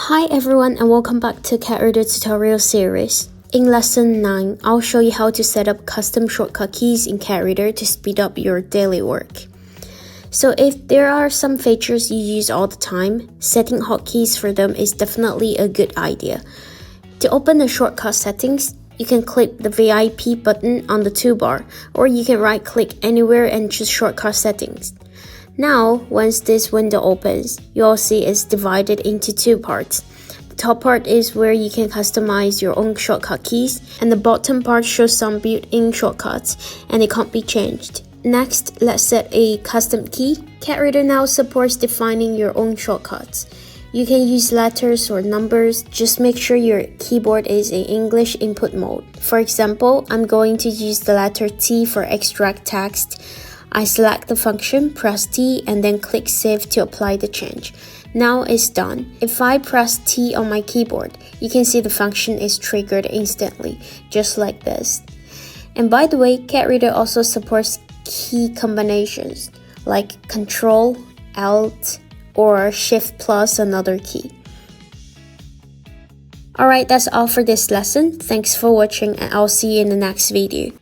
Hi everyone and welcome back to CADReader tutorial series. In lesson 9, I'll show you how to set up custom shortcut keys in CADReader to speed up your daily work. So if there are some features you use all the time, setting hotkeys for them is definitely a good idea. To open the shortcut settings, you can click the VIP button on the toolbar, or you can right click anywhere and choose shortcut settings. Now, once this window opens, you'll see it's divided into two parts. The top part is where you can customize your own shortcut keys, and the bottom part shows some built-in shortcuts, and it can't be changed. Next, let's set a custom key. CADReader now supports defining your own shortcuts. You can use letters or numbers, just make sure your keyboard is in English input mode. For example, I'm going to use the letter T for extract text. I select the function, press T, and then click Save to apply the change. Now it's done. If I press T on my keyboard, you can see the function is triggered instantly, just like this. And by the way, CADReader also supports key combinations, like Ctrl, Alt, or Shift plus another key. Alright, that's all for this lesson. Thanks for watching and I'll see you in the next video.